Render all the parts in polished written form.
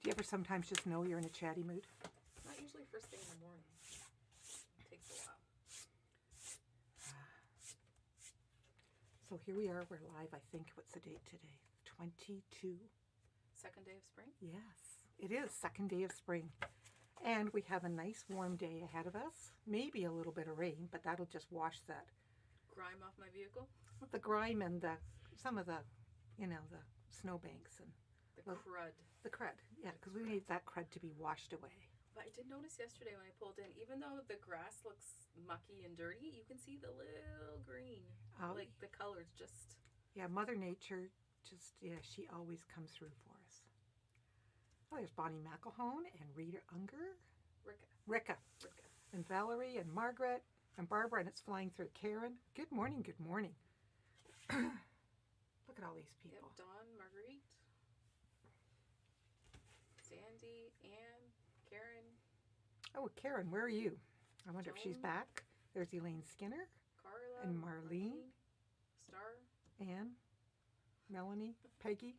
Do you ever sometimes just know you're in a chatty mood? Not usually first thing in the morning. It takes a while. So here we are. We're live, I think. What's the date today? 22. Second day of spring? Yes, it is second day of spring. And we have a nice warm day ahead of us. Maybe a little bit of rain, but that'll just wash that. Grime off my vehicle? The grime and some of the snowbanks and The crud. the crud. Yeah, because we need that crud to be washed away. But I did notice yesterday when I pulled in, even though the grass looks mucky and dirty, you can see the little green. Like the colors just... Yeah, Mother Nature she always comes through for us. Oh, there's Bonnie McElhone and Rita Unger. Ricka. And Valerie and Margaret and Barbara, and it's flying through. Karen. Good morning, good morning. Look at all these people. Yep, Dawn, Marguerite, Sandy, Anne, Karen. Oh, Karen, where are you? I wonder if she's back. There's Elaine Skinner. Carla. And Marlene. Star. Anne. Melanie. Peggy.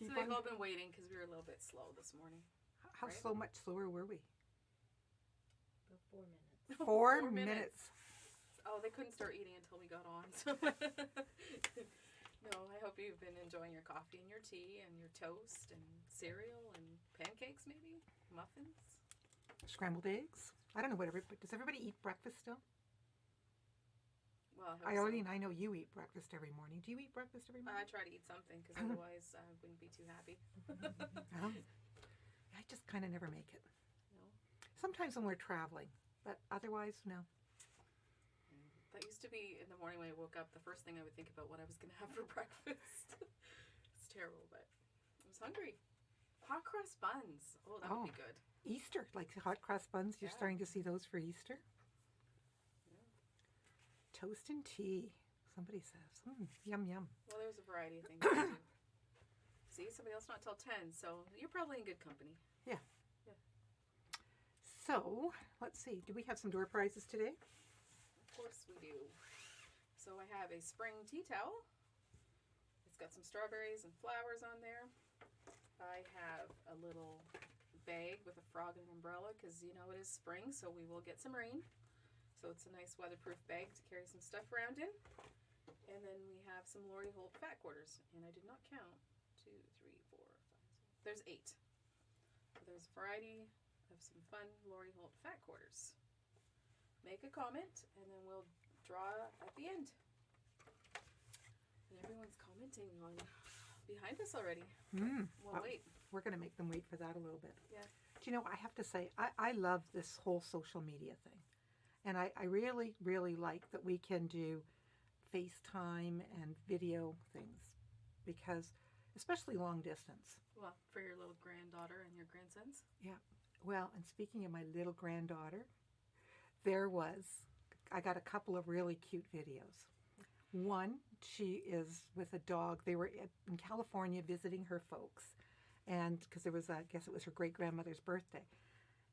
So they've all been waiting because we were a little bit slow this morning. How right? Much slower were we? About 4 minutes. 4 minutes. Oh, they couldn't start eating until we got on. So no, I hope you've been enjoying your coffee and your tea and your toast and cereal and pancakes, maybe muffins, scrambled eggs. I don't know what does everybody eat breakfast still? Well, I know you eat breakfast every morning. Do you eat breakfast every morning? I try to eat something because otherwise I wouldn't be too happy. I just kind of never make it. No. Sometimes when we're traveling, but otherwise, no. That used to be in the morning when I woke up, the first thing I would think about what I was going to have for breakfast. It's terrible, but I was hungry. Hot cross buns. Oh, that would be good. Easter, like hot cross buns. You're starting to see those for Easter. Toast and tea, somebody says. Yum, yum. Well, there's a variety of things to do. See, somebody else not till 10, so you're probably in good company. Yeah. So, let's see. Do we have some door prizes today? Of course we do. So I have a spring tea towel. It's got some strawberries and flowers on there. I have a little bag with a frog and an umbrella because, it is spring, so we will get some rain. So it's a nice weatherproof bag to carry some stuff around in. And then we have some Lori Holt fat quarters. And I did not count. 2, 3, 4, 5, 6. There's 8. So there's a variety of some fun Lori Holt fat quarters. Make a comment, and then we'll draw at the end. And everyone's commenting on behind us already. We'll wait. We're going to make them wait for that a little bit. Yeah. Do you know, I have to say, I love this whole social media thing. And I really, really like that we can do FaceTime and video things because, especially long distance. Well, for your little granddaughter and your grandsons. Yeah. Well, and speaking of my little granddaughter, I got a couple of really cute videos. One, she is with a dog. They were in California visiting her folks. And because I guess it was her great-grandmother's birthday.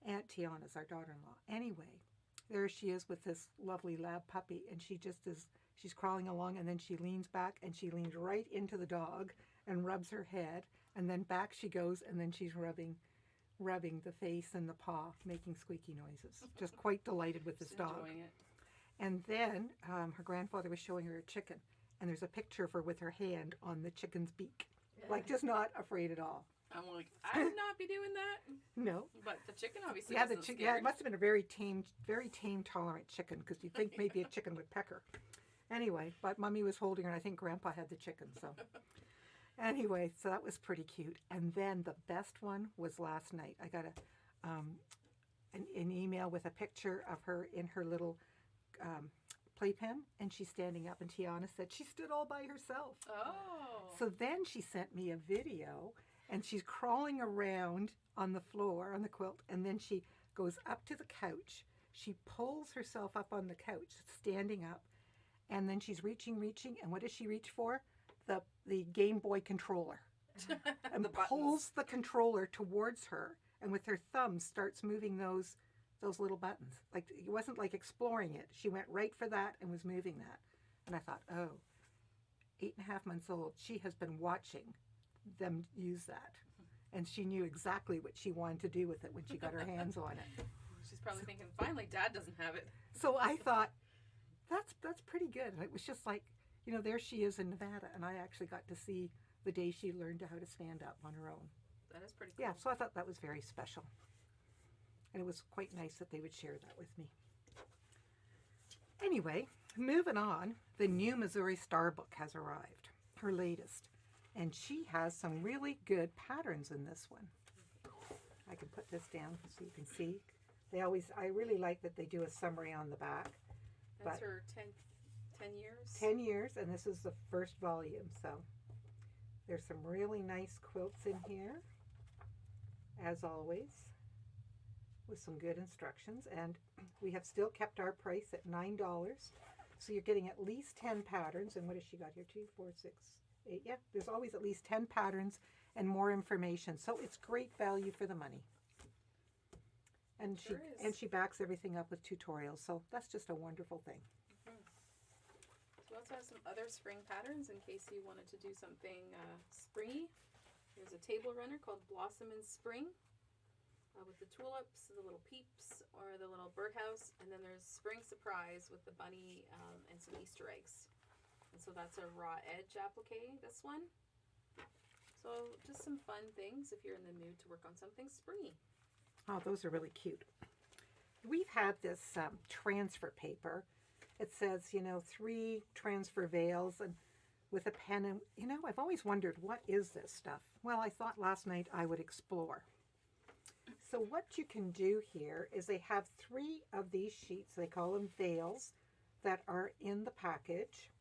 Aunt Tiana's our daughter-in-law. Anyway, there she is with this lovely lab puppy, and she's crawling along, and then she leans back, and she leans right into the dog and rubs her head, and then back she goes, and then she's rubbing the face and the paw, making squeaky noises. Just quite delighted with this dog. Enjoying it. And then her grandfather was showing her a chicken, and there's a picture of her with her hand on the chicken's beak, like just not afraid at all. I'm like, I would not be doing that. No. But the chicken obviously wasn't scared. Yeah, it must have been a very tame, tolerant chicken, because you'd think maybe a chicken would peck her. Anyway, but Mummy was holding her, and I think Grandpa had the chicken, so. Anyway, so that was pretty cute. And then the best one was last night. I got an email with a picture of her in her little playpen, and she's standing up, and Tiana said she stood all by herself. Oh. So then she sent me a video, and she's crawling around on the floor, on the quilt, and then she goes up to the couch. She pulls herself up on the couch, standing up, and then she's reaching, and what does she reach for? The Game Boy controller. And pulls the controller towards her, and with her thumb starts moving those little buttons. Like, it wasn't like exploring it. She went right for that and was moving that. And I thought, 8.5 months old, she has been watching them use that. and she knew exactly what she wanted to do with it when she got her hands on it. She's probably thinking, finally, Dad doesn't have it. So I thought, that's pretty good. And it was just like, there she is in Nevada, and I actually got to see the day she learned how to stand up on her own. That is pretty cool. Yeah, so I thought that was very special. And it was quite nice that they would share that with me. Anyway, moving on, the new Missouri Star book has arrived, her latest. And she has some really good patterns in this one. I can put this down so you can see. I really like that they do a summary on the back. That's her 10 years? 10 years, and this is the first volume. So there's some really nice quilts in here, as always, with some good instructions. And we have still kept our price at $9. So you're getting at least 10 patterns. And what has she got here? 2, 4, 6, 8. Yeah, there's always at least 10 patterns and more information. So it's great value for the money. And she backs everything up with tutorials. So that's just a wonderful thing. Mm-hmm. So we also have some other spring patterns in case you wanted to do something springy. There's a table runner called Blossom in Spring with the tulips, the little peeps, or the little birdhouse. And then there's Spring Surprise with the bunny and some Easter eggs. And so that's a raw edge applique, this one. So just some fun things if you're in the mood to work on something springy. Oh, those are really cute. We've had this transfer paper. It says, 3 transfer veils and with a pen. And, I've always wondered, what is this stuff? Well, I thought last night I would explore. So what you can do here is they have 3 of these sheets. They call them veils that are in the package.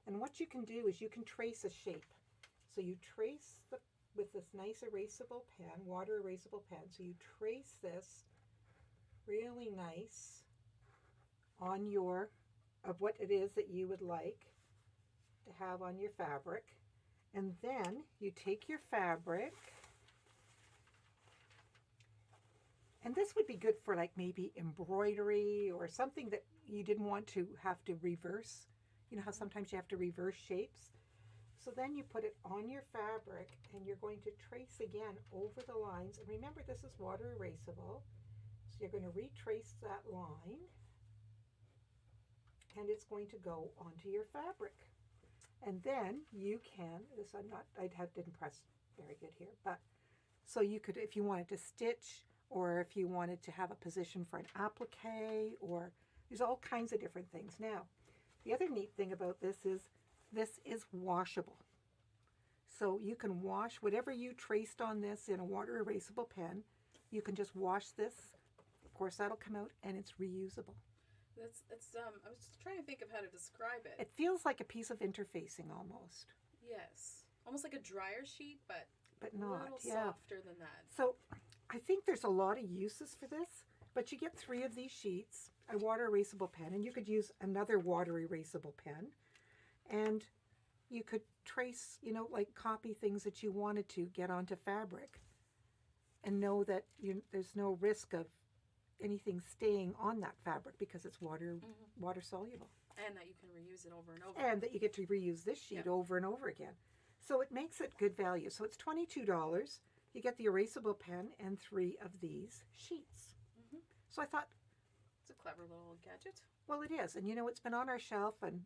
And what you can do is you can trace a shape. So you trace with this nice erasable pen, water erasable pen. So you trace this really nice on of what it is that you would like to have on your fabric. And then you take your fabric, and this would be good for like maybe embroidery or something that you didn't want to have to reverse. You know how sometimes you have to reverse shapes? So then you put it on your fabric and you're going to trace again over the lines. And remember, this is water erasable. So you're going to retrace that line and it's going to go onto your fabric. And then you can, didn't press very good here, but so you could, if you wanted to stitch or if you wanted to have a position for an applique, or there's all kinds of different things. Now, the other neat thing about this is washable. So you can wash whatever you traced on this in a water erasable pen. You can just wash this. Of course, that'll come out and it's reusable. I was just trying to think of how to describe it. It feels like a piece of interfacing almost. Yes. Almost like a dryer sheet, but not. A little softer than that. So I think there's a lot of uses for this, but you get 3 of these sheets, a water erasable pen, and you could use another water erasable pen. And you could trace, like copy things that you wanted to get onto fabric and know that there's no risk of anything staying on that fabric because it's water soluble. And that you can reuse it over and over. And that you get to reuse this sheet over and over again. So it makes it good value. So it's $22. You get the erasable pen and 3 of these sheets. Mm-hmm. So I thought, it's a clever little gadget. Well, it is. And it's been on our shelf, and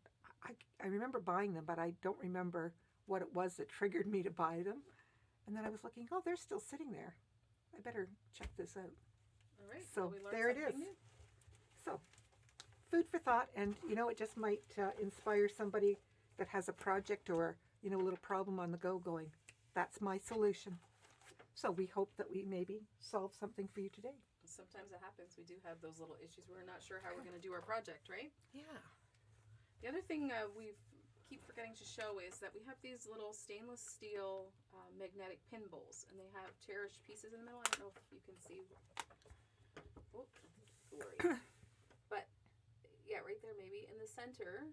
I remember buying them, but I don't remember what it was that triggered me to buy them. And then I was looking, oh, they're still sitting there. I better check this out. All right. So we there it is. New. So food for thought, and it just might inspire somebody that has a project or a little problem on the go going, that's my solution. So we hope that we maybe solve something for you today. Sometimes it happens. We do have those little issues. We're not sure how we're going to do our project, right? Yeah. The other thing we keep forgetting to show is that we have these little stainless steel magnetic pin bowls, and they have cherished pieces in the middle. I don't know if you can see. Oh, sorry. But yeah, right there maybe in the center,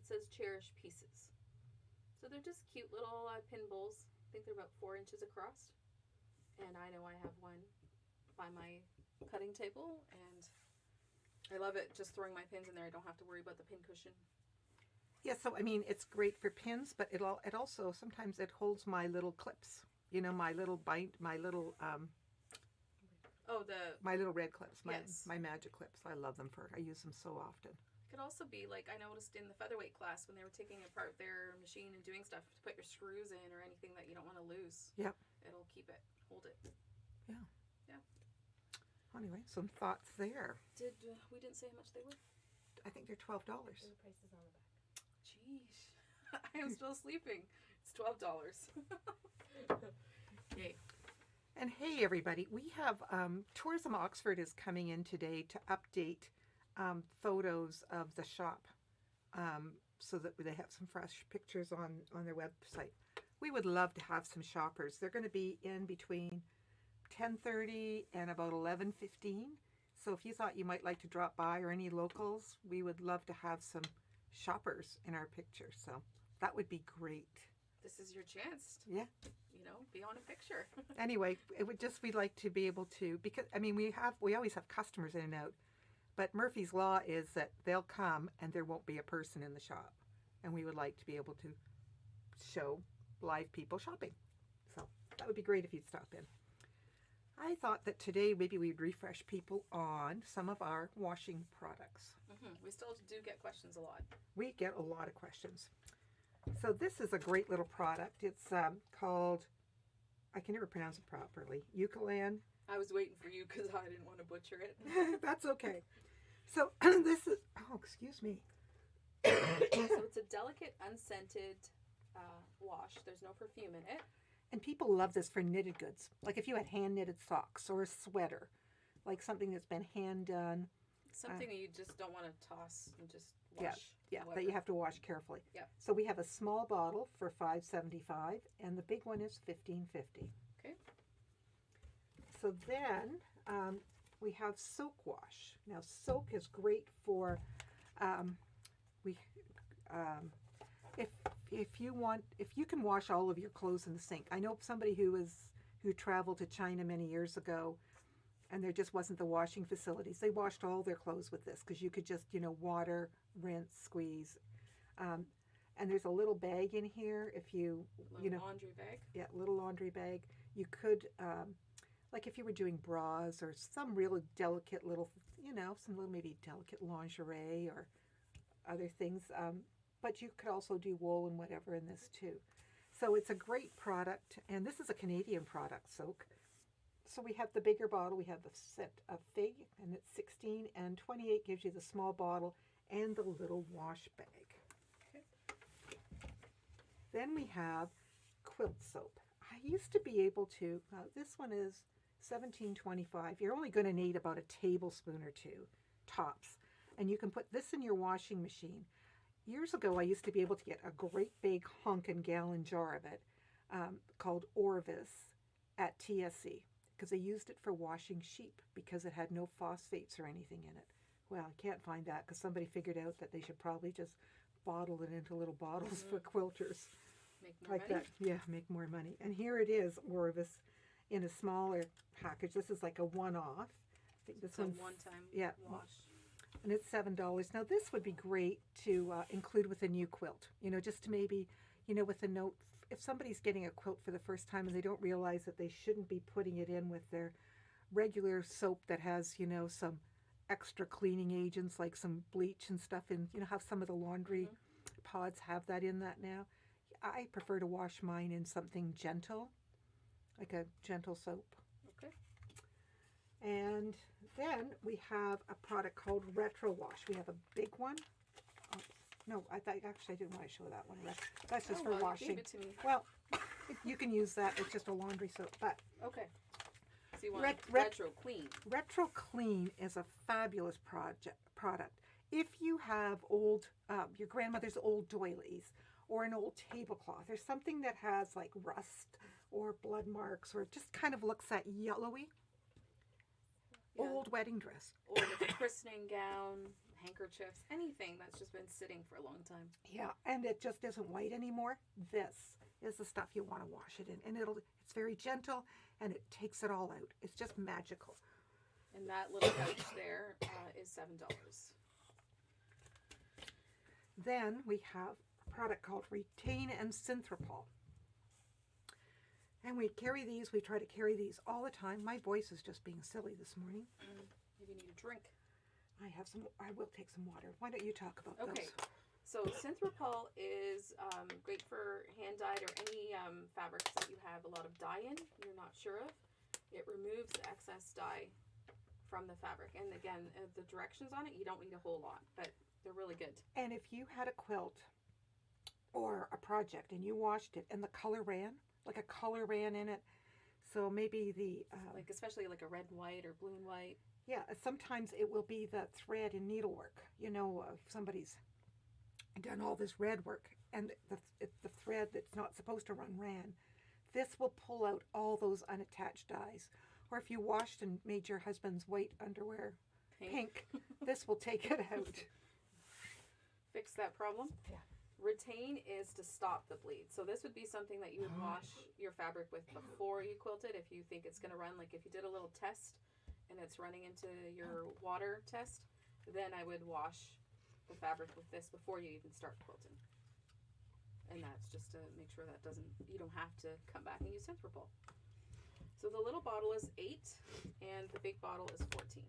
it says cherished pieces. So they're just cute little pin bowls. I think they're about 4 inches across. And I know I have one by my cutting table, and I love it just throwing my pins in there. I don't have to worry about the pin cushion. Yeah, so it's great for pins, but it also sometimes it holds my little clips. You know, my little Oh, the my little red clips, Yes. my magic clips. I love them I use them so often. could also be like I noticed in the featherweight class when they were taking apart their machine and doing stuff to put your screws in or anything that you don't want to lose. Yep. It'll hold it. Anyway, some thoughts there. We didn't say how much they were? I think they're $12. And the price is on the back. Jeez, I am still sleeping. It's $12. Yay! And hey, everybody, we have Tourism Oxford is coming in today to update photos of the shop so that they have some fresh pictures on their website. We would love to have some shoppers. They're going to be in between 10:30 and about 11:15. So if you thought you might like to drop by or any locals, we would love to have some shoppers in our picture. So that would be great. This is your chance. Yeah. Be on a picture. Anyway, we'd like to be able to, because I mean we always have customers in and out, but Murphy's Law is that they'll come and there won't be a person in the shop, and we would like to be able to show live people shopping. So that would be great if you'd stop in. I thought that today maybe we'd refresh people on some of our washing products. We still do get questions a lot. We get a lot of questions. So this is a great little product. It's called, I can never pronounce it properly, Eucalan. I was waiting for you because I didn't want to butcher it. That's okay. So this is, excuse me. So it's a delicate, unscented wash. There's no perfume in it. And people love this for knitted goods. Like if you had hand knitted socks or a sweater, like something that's been hand done. Something that you just don't want to toss and just wash. Yeah, that you have to wash carefully. Yeah. So we have a small bottle for $5.75, and the big one is $15.50. Okay. So then we have soak wash. Now soak is great for if you can wash all of your clothes in the sink. I know somebody who traveled to China many years ago, and there just wasn't the washing facilities. They washed all their clothes with this because you could just, water, rinse, squeeze. And there's a little bag in here if you, laundry bag. Yeah, little laundry bag. You could, like if you were doing bras or some really delicate little, some little maybe delicate lingerie or other things. But you could also do wool and whatever in this too. So it's a great product, and this is a Canadian product, Soak. So we have the bigger bottle, we have the set of fig, and it's 16, and 28 gives you the small bottle and the little wash bag. Okay. Then we have quilt soap. I used to be able to, this one is $17.25. You're only going to need about a tablespoon or two, tops. And you can put this in your washing machine. Years ago, I used to be able to get a great big honkin' gallon jar of it called Orvis at TSC because they used it for washing sheep because it had no phosphates or anything in it. Well, I can't find that because somebody figured out that they should probably just bottle it into little bottles for quilters. Make more like money. that. Yeah, make more money. And here it is, Orvis, in a smaller package. This is like a one-off. I think this It's a one's one-time wash. and it's $7. Now this would be great to include with a new quilt, just to maybe, with a note, if somebody's getting a quilt for the first time and they don't realize that they shouldn't be putting it in with their regular soap that has, some extra cleaning agents like some bleach and stuff in, how some of the laundry pods have that in that now. I prefer to wash mine in something gentle, like a gentle soap. Okay. And then we have a product called Retro Wash. We have a big one. Oh, no, I didn't want to show that one. That's just for well, washing. You gave it to me. Well, you can use that. It's just a laundry soap. But Okay. So you want Retro Clean. Retro Clean is a fabulous product. If you have old, your grandmother's old doilies or an old tablecloth or something that has like rust or blood marks or just kind of looks that yellowy, old wedding dress. Or the christening gown, handkerchiefs, anything that's just been sitting for a long time. Yeah, and it just isn't white anymore. This is the stuff you want to wash it in. And it's very gentle and it takes it all out. It's just magical. And that little pouch there is $7. Then we have a product called Retain and Synthropol. And we carry these, we try to carry these all the time. My voice is just being silly this morning. Maybe you need a drink. I will take some water. Why don't you talk about Okay. those? So Synthropol is great for hand dyed or any fabrics that you have a lot of dye in, you're not sure of. It removes the excess dye from the fabric. And again, the directions on it, you don't need a whole lot, but they're really good. And if you had a quilt or a project and you washed it and the color ran, like a color ran in it, so maybe the... like especially like a red and white or blue and white. Yeah, sometimes it will be the thread in needlework. You know, if somebody's done all this red work and the thread that's not supposed to run ran, this will pull out all those unattached dyes. Or if you washed and made your husband's white underwear pink, this will take it out. Fix that problem. Yeah. Retain is to stop the bleed. So this would be something that you would wash your fabric with before you quilt it. If you think it's going to run, like if you did a little test and it's running into your water test, then I would wash the fabric with this before you even start quilting. And that's just to make sure that you don't have to come back and use Synthropol. So the little bottle is 8 and the big bottle is 14.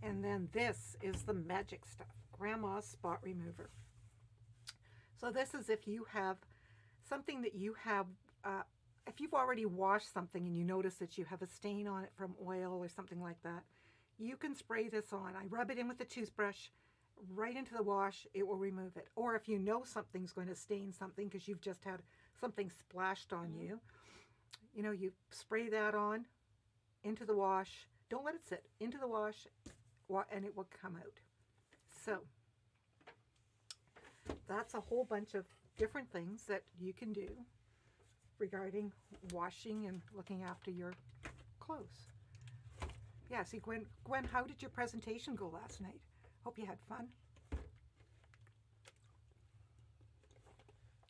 And then this is the magic stuff, Grandma's Spot Remover. So this is if you have something that you have, if you've already washed something and you notice that you have a stain on it from oil or something like that, you can spray this on. I rub it in with a toothbrush, right into the wash, it will remove it. Or if you know something's going to stain something because you've just had something splashed on you, you know, you spray that on into the wash. Don't let it sit. Into the wash, and it will come out. So that's a whole bunch of different things that you can do regarding washing and looking after your clothes. Yeah, see, Gwen, how did your presentation go last night? Hope you had fun.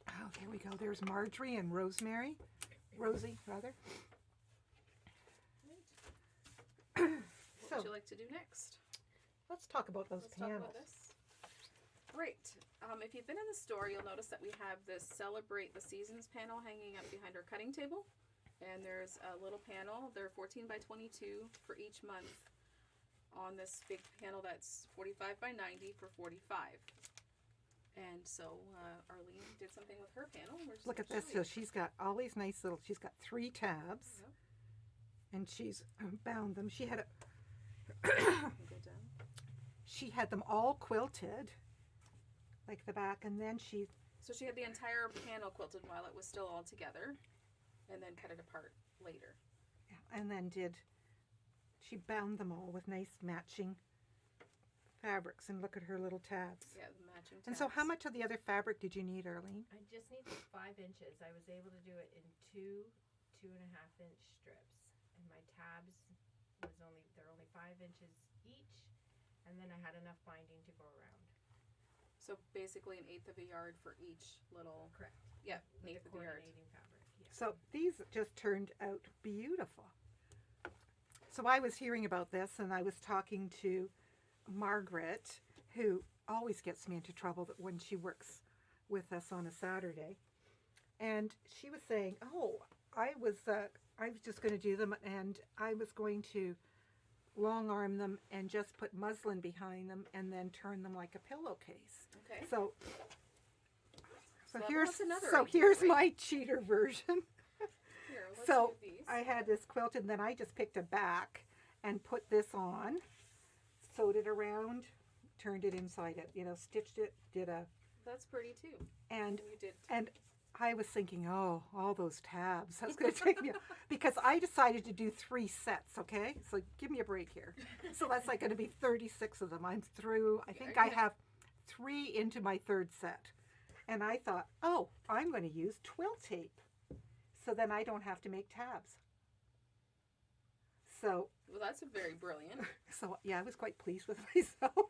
Oh, there we go. There's Marjorie and Rosie, rather. What would you like to do next? Let's talk about those Let's talk panels. about this. Great. If you've been in the store, you'll notice that we have this Celebrate the Seasons panel hanging up behind our cutting table. And there's a little panel. They're 14 by 22 for each month on this big panel that's 45 by 90 for 45. And so Arlene did something with her panel. Look at this. So she's got all these nice little, she's got 3 tabs. Yep. And she's bound them. She had Go down. she had them all quilted, like the back, and then So she had the entire panel quilted while it was still all together, and then cut it apart later. and then she bound them all with nice matching fabrics. And look at her little tabs. Yeah, the matching tabs. And so how much of the other fabric did you need, Arlene? I just need 5 inches. I was able to do it in 2.5-inch strips, and my tabs they're only 5 inches each, and then I had enough binding to go around. So basically an eighth of a yard for each little. Correct. Yeah, an With eighth the of a yard. coordinating fabric. Yeah. So these just turned out beautiful. So I was hearing about this, and I was talking to Margaret, who always gets me into trouble when she works with us on a Saturday. And she was saying, oh, I was just going to do them, and I was going to long arm them and just put muslin behind them and then turn them like a pillowcase. Okay. So So here's that's another idea, here's right? my cheater version. Here, let's So do these. I had this quilted, and then I just picked a back and put this on, sewed it around, turned it inside it, stitched it, That's pretty too. and You did. and I was thinking, oh, all those tabs, that's going to take me, because I decided to do 3 sets, okay? So give me a break here. So that's like going to be 36 of them. I'm through, I think I have 3 into my 3rd set. And I thought, oh, I'm going to use twill tape, so then I don't have to make tabs. So Well, that's very brilliant. yeah, I was quite pleased with myself.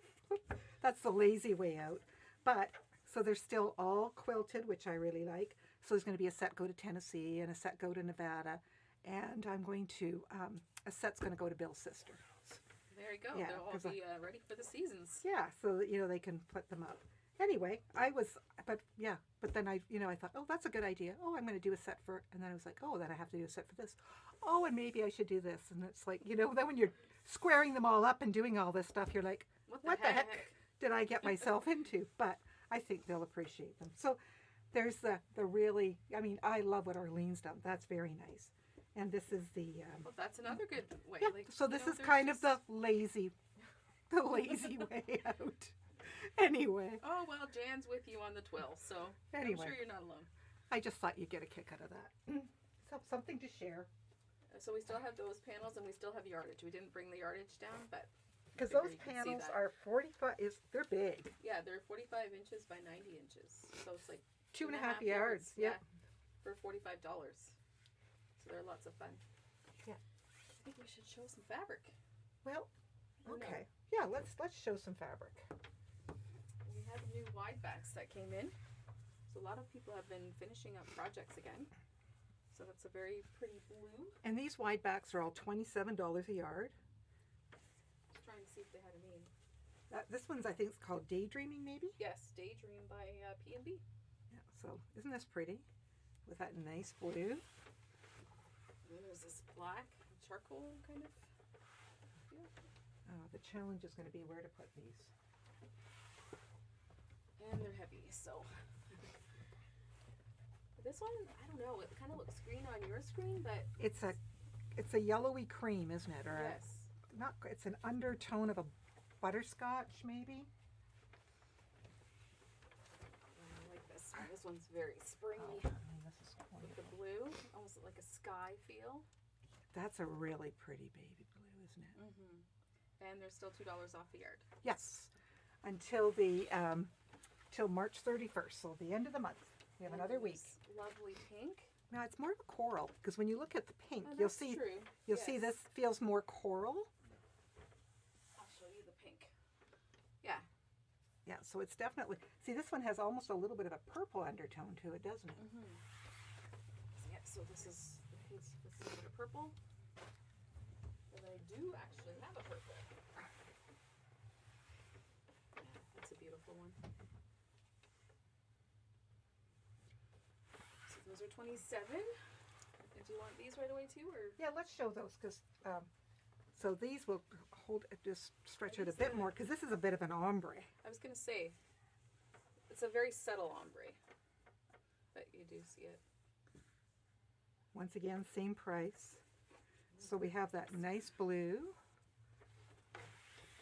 That's the lazy way out. But, so they're still all quilted, which I really like. So there's going to be a set go to Tennessee and a set go to Nevada. And I'm going to, a set's going to go to Bill's sister. There you go. Yeah, They'll all 'cause be ready for the seasons. Yeah, so that, they can put them up. Anyway, I was but then I thought, oh, that's a good idea. Oh, I'm going to do a set for, and then I was like, oh, then I have to do a set for this. Oh, and maybe I should do this. And it's like, then when you're squaring them all up and doing all this stuff, you're like, what the heck did I get myself into? But I think they'll appreciate them. So there's the really, I love what Arlene's done. That's very nice. And this is the... well, that's another good way. Yeah, so this is kind of the lazy way out. Anyway. Oh, well, Jan's with you on the twill, so anyway, I'm sure you're not alone. I just thought you'd get a kick out of that. So something to share. So we still have those panels and we still have yardage. We didn't bring the yardage down, but... Because those panels are 45, they're big. Yeah, they're 45 inches by 90 inches. So it's like 2.5 yards. Yeah. For $45. So they're lots of fun. Yeah. I think we should show some fabric. Well, okay. Yeah, let's show some fabric. We have new wide backs that came in. So a lot of people have been finishing up projects again. So that's a very pretty blue. And these wide backs are all $27 a yard. Just trying to see if they had a name. This one's, I think, it's called Daydreaming, maybe? Yes, Daydream by P&B. Yeah, so isn't this pretty? With that nice blue. And then there's this black charcoal kind of feel. The challenge is going to be where to put these. And they're heavy, so. This one, I don't know. It kind of looks green on your screen, but it's a yellowy cream, isn't it? Or yes. It's an undertone of a butterscotch, maybe. I like this one. This one's very springy. This is with the blue, almost like a sky feel. That's a really pretty baby blue, isn't it? Mm-hmm. And they're still $2 off the yard. Yes, until till March 31st, so the end of the month. We have another week. Lovely pink. Now it's more of a coral because when you look at the pink, Oh, you'll see this feels more coral. I'll show you the pink. Yeah. Yeah, so it's definitely, see, this one has almost a little bit of a purple undertone to it, doesn't it? Mm-hmm. Yeah, so this is a bit of purple. But I do actually have a purple. Yeah, that's a beautiful one. So those are 27. Do you want these right away too, or? Yeah, let's show those because, so these will just stretch it a bit more because this is a bit of an ombre. I was going to say, it's a very subtle ombre, but you do see it. Once again, same price. So we have that nice blue,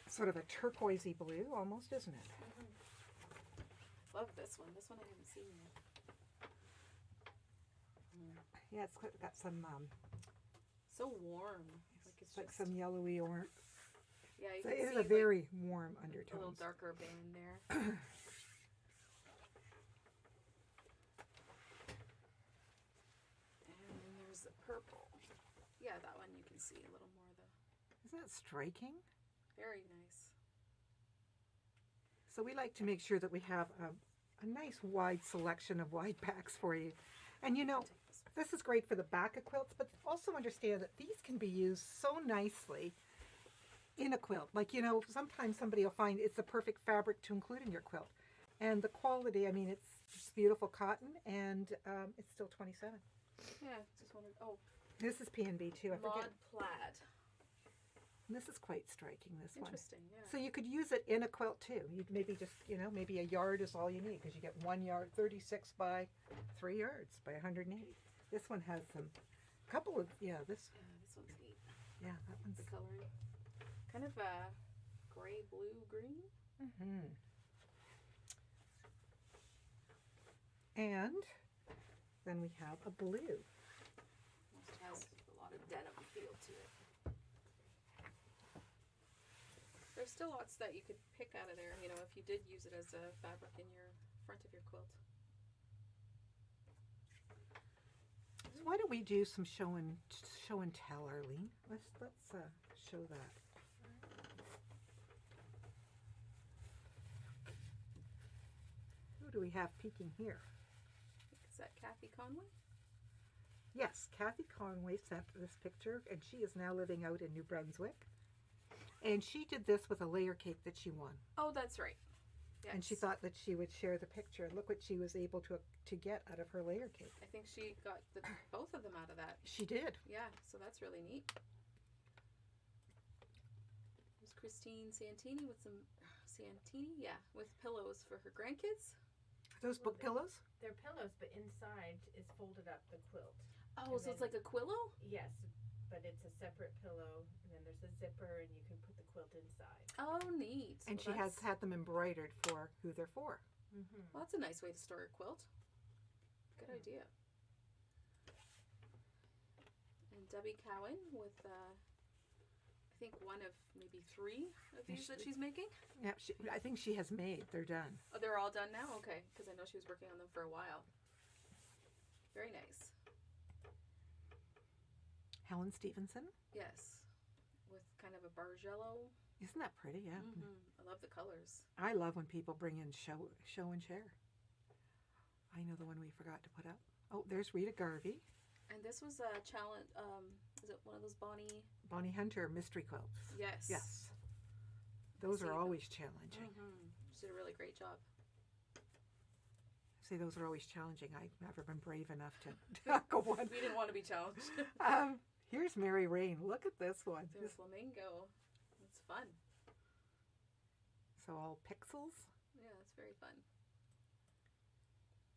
sort of a turquoisey blue almost, isn't it? Mm-hmm. Love this one. This one I haven't seen yet. Yeah, it's got some, so warm. Like it's like just some yellowy orange. Yeah, you So can it is see a very warm undertone. a little darker band there. And then there's the purple. Yeah, that one you can see a little more of the. Isn't that striking? Very nice. So we like to make sure that we have a nice wide selection of wide backs for you. And this is great for the back of quilts, but also understand that these can be used so nicely in a quilt. Like, sometimes somebody will find it's the perfect fabric to include in your quilt. And the quality, it's just beautiful cotton, and it's still 27. Yeah, just wondered. Oh, this is P&B too. I forget. Mod plaid. And this is quite striking, this one. Interesting, yeah. So you could use it in a quilt too. You'd maybe just, maybe a yard is all you need because you get 1 yard, 36 by 3 yards by 180. This one has this one's neat. Yeah, that one's. The coloring. Kind of a gray, blue, green. Mm-hmm. And then we have a blue. Almost has a lot of denim feel to it. There's still lots that you could pick out of there, if you did use it as a fabric in your front of your quilt. So why don't we do some show and tell, Arlene? Let's show that. Who do we have peeking here? Is that Kathy Conway? Yes, Kathy Conway sent this picture, and she is now living out in New Brunswick. And she did this with a layer cake that she won. Oh, that's right. And she thought that she would share the picture. Look what she was able to get out of her layer cake. I think she got both of them out of that. She did. Yeah, so that's really neat. There's Christine Santini with with pillows for her grandkids. Are those book pillows? They're pillows, but inside is folded up the quilt. Oh, so it's like a quillo? Yes, but it's a separate pillow, and then there's a zipper, and you can put the quilt inside. Oh, neat. And she has had them embroidered for who they're for. Mm-hmm. Well, that's a nice way to store a quilt. Good idea. And Debbie Cowan with, I think, one of maybe 3 of these that she's making. Yeah, I think she has made. They're done. Oh, they're all done now? Okay, because I know she was working on them for a while. Very nice. Helen Stevenson. Yes, with kind of a bargello. Isn't that pretty? Yeah. Mm-hmm. I love the colors. I love when people bring in show and share. I know the one we forgot to put up. Oh, there's Rita Garvey. And this was a challenge. Is it one of those Bonnie Hunter mystery quilts? Yes. Yes. Those are always challenging. Mm-hmm. She did a really great job. See, those are always challenging. I've never been brave enough to tackle one. We didn't want to be challenged. Here's Mary Rain. Look at this one. The flamingo. It's fun. So all pixels. Yeah, it's very fun.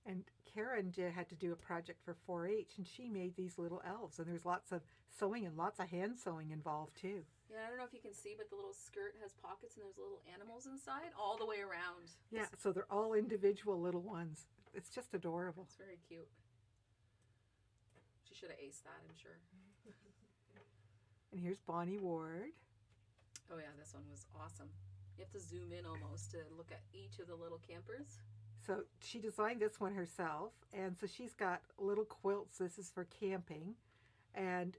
And Karen had to do a project for 4-H, and she made these little elves. And there's lots of sewing and lots of hand sewing involved too. Yeah, I don't know if you can see, but the little skirt has pockets and there's little animals inside all the way around. Yeah, so they're all individual little ones. It's just adorable. It's very cute. She should have aced that, I'm sure. And here's Bonnie Ward. Oh yeah, this one was awesome. You have to zoom in almost to look at each of the little campers. So she designed this one herself, and so she's got little quilts. This is for camping, and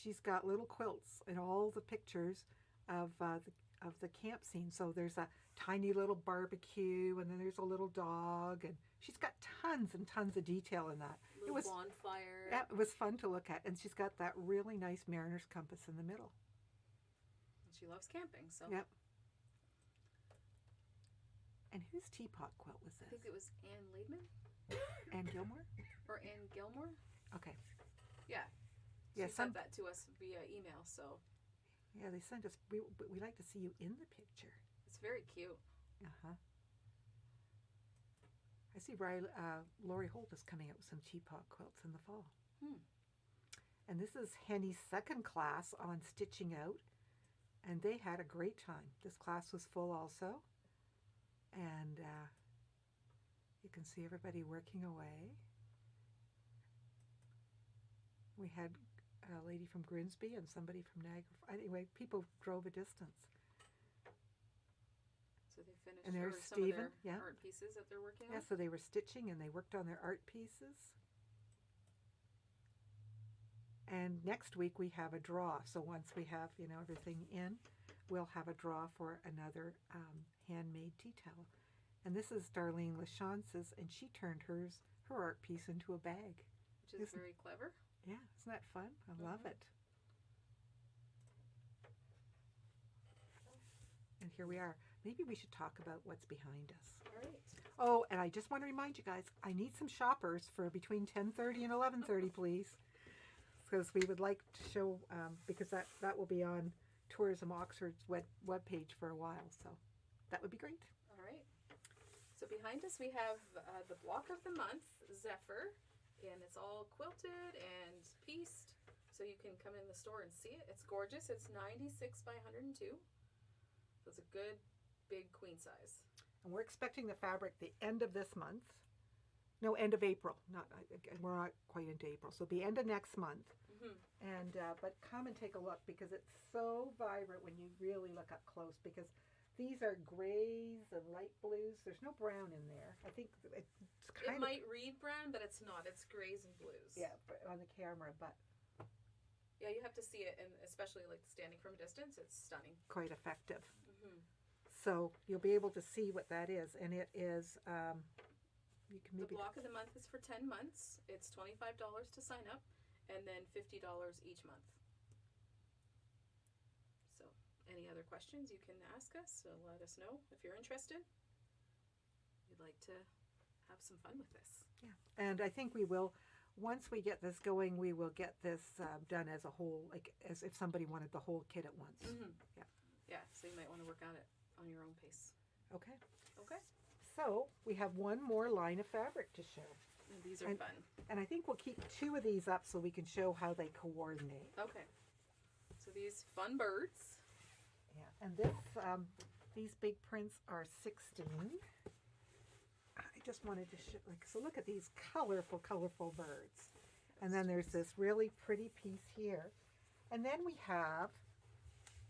she's got little quilts in all the pictures of the camp scene. So there's a tiny little barbecue, and then there's a little dog, and she's got tons and tons of detail in that. Little bonfire. Yeah, it was fun to look at, and she's got that really nice mariner's compass in the middle. And she loves camping, so. Yep. And whose teapot quilt was this? I think it was Ann Liebman Ann Gilmore? or Ann Gilmore. Okay. Yeah. She sent that to us via email, so. Yeah, they sent us. We like to see you in the picture. It's very cute. Uh-huh. I see Lori Holt is coming out with some teapot quilts in the fall. And this is Henny's second class on stitching out, and they had a great time. This class was full also, and you can see everybody working away. We had a lady from Grimsby and somebody from Niagara. Anyway, people drove a distance. So they finished And there's some of Stephen, their yeah. art pieces that they're working on. Yeah, so they were stitching and they worked on their art pieces. And next week we have a draw. So once we have, everything in, we'll have a draw for another handmade tea towel. And this is Darlene Lachance's, and she turned her art piece into a bag. Which is very clever. Yeah, isn't that fun? I love it. And here we are. Maybe we should talk about what's behind us. All right. Oh, and I just want to remind you guys, I need some shoppers for between 10:30 and 11:30, please. Because we would like to show, because that will be on Tourism Oxford's webpage for a while. So that would be great. All right. So behind us we have the block of the month, Zephyr. And it's all quilted and pieced. So you can come in the store and see it. It's gorgeous. It's 96 by 102. So it's a good, big queen size. And we're expecting the fabric the end of this month. No, end of April. We're not quite into April. So it'll be end of next month. Mm-hmm. And but come and take a look, because it's so vibrant when you really look up close, because these are grays and light blues. There's no brown in there. I think it's kind of... It might read brown, but it's not. It's grays and blues. Yeah, on the camera, but... Yeah, you have to see it, and especially like standing from a distance, it's stunning. Quite effective. Mm-hmm. So you'll be able to see what that is, and it is... you can maybe... The block of the month is for 10 months. It's $25 to sign up, and then $50 each month. So... Any other questions you can ask us, so let us know if you're interested. we'd like to have some fun with this. Yeah. And I think we will, once we get this going, we will get this done as a whole, like as if somebody wanted the whole kit at once. Mm-hmm. Yeah. Yeah, so you might want to work at it on your own pace. Okay. Okay. So we have one more line of fabric to show. And these are And- fun. And I think we'll keep 2 of these up so we can show how they coordinate. Okay. So these fun birds. Yeah. And this, these big prints are 16. I just wanted to show, like, so look at these colorful, colorful birds. And then there's this really pretty piece here. And then we have,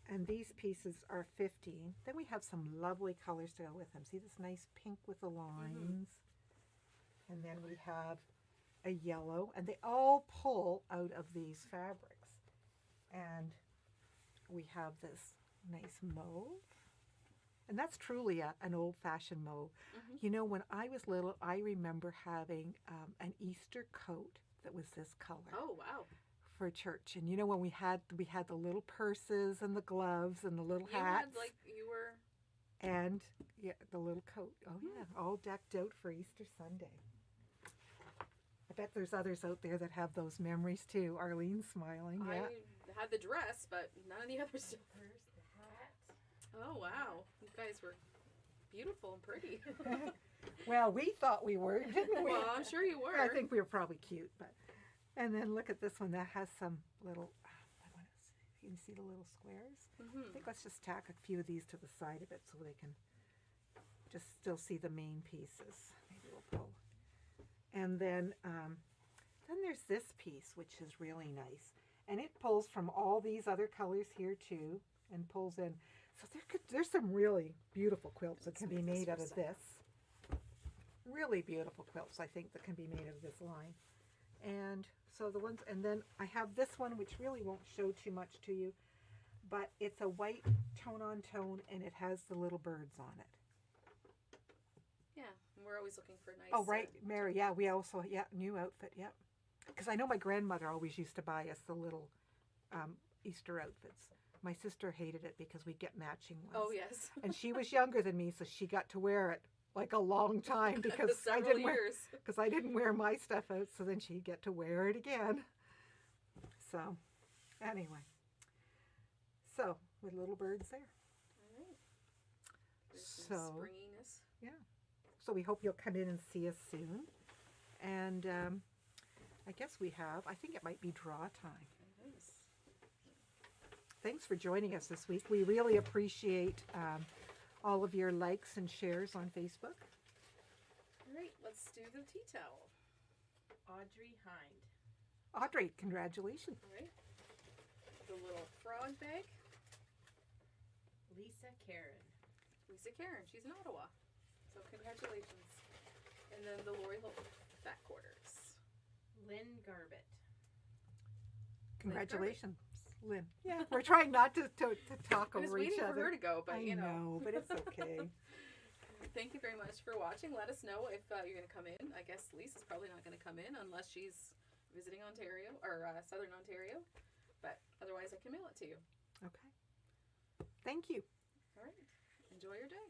and these pieces are 15. Then we have some lovely colors to go with them. See this nice pink with the lines? And then we have a yellow, and they all pull out of these fabrics. And we have this nice mauve. And that's truly an old-fashioned mauve. Mm-hmm. You know, when I was little, I remember having an Easter coat that was this color Oh, wow. for church. And you know, when we had the little purses and the gloves and the little You hats had, like, you were... and yeah, the little coat. Oh yeah, all decked out for Easter Sunday. I bet there's others out there that have those memories too. Arlene's smiling. Yeah. I had the dress, but none of the other stuff. Where's the hat? Oh, wow. You guys were beautiful and pretty. Well, we thought we were, didn't we? Well, I'm sure you were. I think we were probably cute, but. And then look at this one that has some little. I want to see. You can see the little squares. I think let's just tack a few of these to the side of it so they can just still see the main pieces. Maybe we'll pull. And then there's this piece, which is really nice. And it pulls from all these other colors here too, and pulls in. So there's some really beautiful quilts that can be made out of this. Really beautiful quilts, I think, that can be made out of this line. And so the ones, and then I have this one, which really won't show too much to you, but it's a white tone on tone, and it has the little birds on it. Yeah, and we're always looking for nice... Oh, right, Mary. Yeah, we also, new outfit, yeah. Because I know my grandmother always used to buy us the little Easter outfits. My sister hated it because we'd get matching ones. Oh, yes. And she was younger than me, so she got to wear it like a long time because Several years. I didn't wear my stuff out, so then she'd get to wear it again. So, anyway. So, with little birds there. All right. There's some So, springiness. So we hope you'll come in and see us soon. And I guess I think it might be draw time. It is. Thanks for joining us this week. We really appreciate all of your likes and shares on Facebook. All right, let's do the tea towel. Audrey Hind. Audrey, congratulations. All right. The little frog bag. Lisa Karen. Lisa Karen, she's in Ottawa. So congratulations. And then the Lori Holt fat quarters. Lynn Garbett. Congratulations, Lynn. Yeah, we're trying not to talk I was over each waiting other. for her to go, but I you know. but it's okay. Thank you very much for watching. Let us know if you're going to come in. I guess Lisa's probably not going to come in unless she's visiting Ontario or Southern Ontario. But otherwise, I can mail it to you. Okay. Thank you. All right. Enjoy your day.